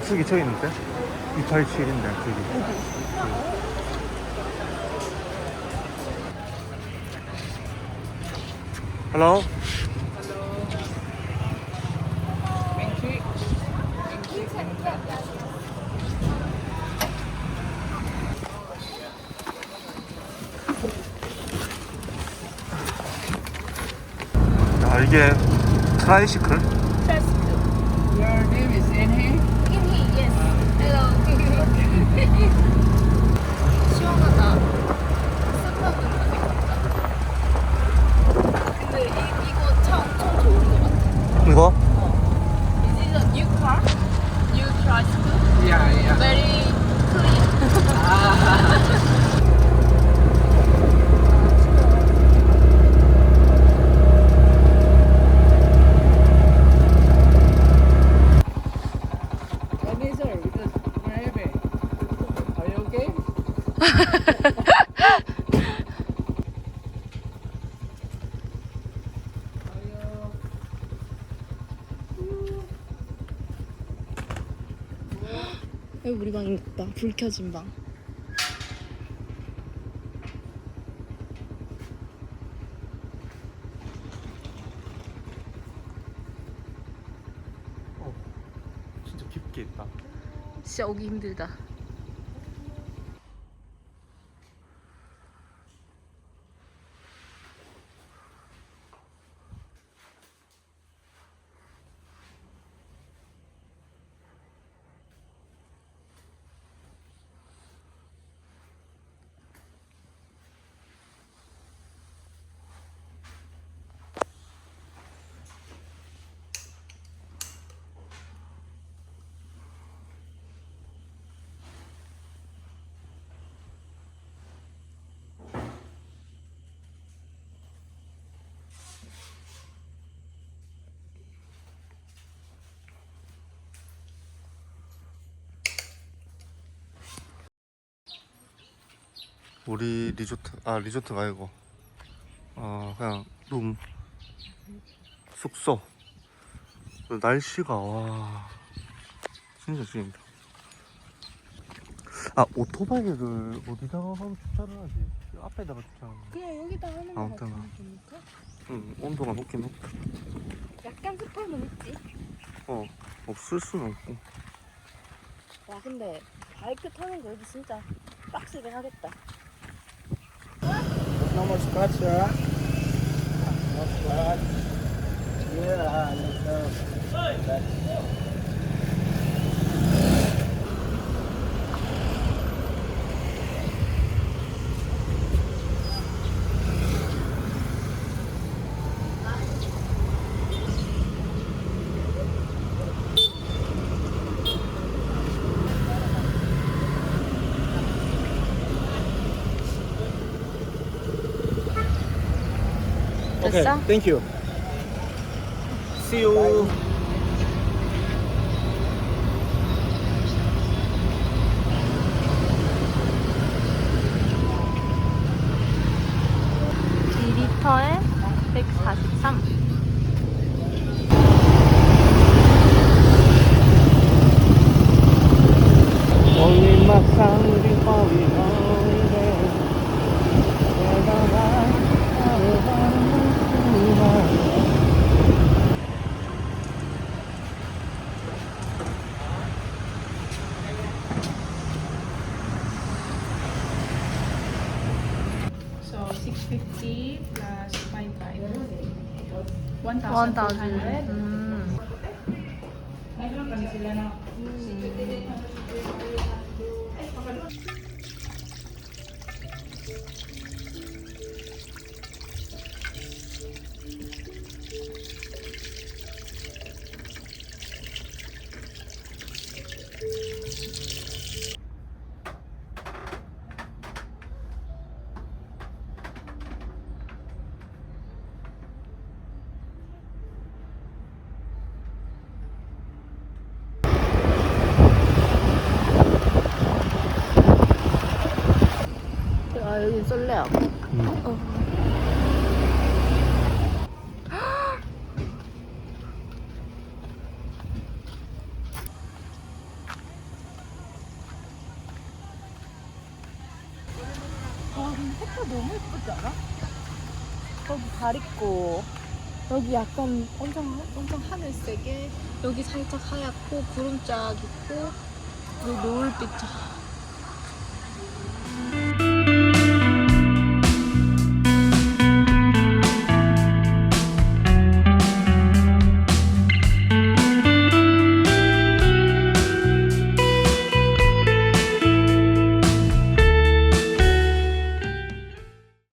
저기 저 있는데? 287인데 저기. Hello? 야, 이게 트라이시클? Your name is Inhe? Yes. Hello. 시원하다. 습하고 좋겠다. 근데 이거 차 엄청 좋은 것 같아. 이거? Is it a new car? New tricycle? Yeah, yeah. Very clean. Inhe, sir, because we're heavy. Are you okay? 여기 우리 방 있다. 불 켜진 방. 진짜 깊게 있다. 진짜 오기 힘들다. 우리 리조트가 아니고 그냥 룸 숙소. 날씨가 와 진짜 죽인다. 오토바이를 어디다가 주차를 하지? 앞에다가 주차하는 거. 그냥 여기다 하는 거 아무튼 같으니까. 응, 온도가 높긴 높다. 약간 습함은 있지. 없을 수는 없고. 와 근데 바이크 타는 거 여기 진짜 빡세긴 하겠다. No more scratch, sir. No scratch. Yeah, let's go. Okay, 됐어? thank you. See you. 리터에 143. Only my family falling holiday. So 650 plus 55. 1,000. 1,200. 음. Kami sila na. 여기 쏠래요. 너무 예쁘지 않아? 여기 달 있고 여기 약간 엄청 하늘색에 여기 살짝 하얗고 구름짝 있고 여기 노을빛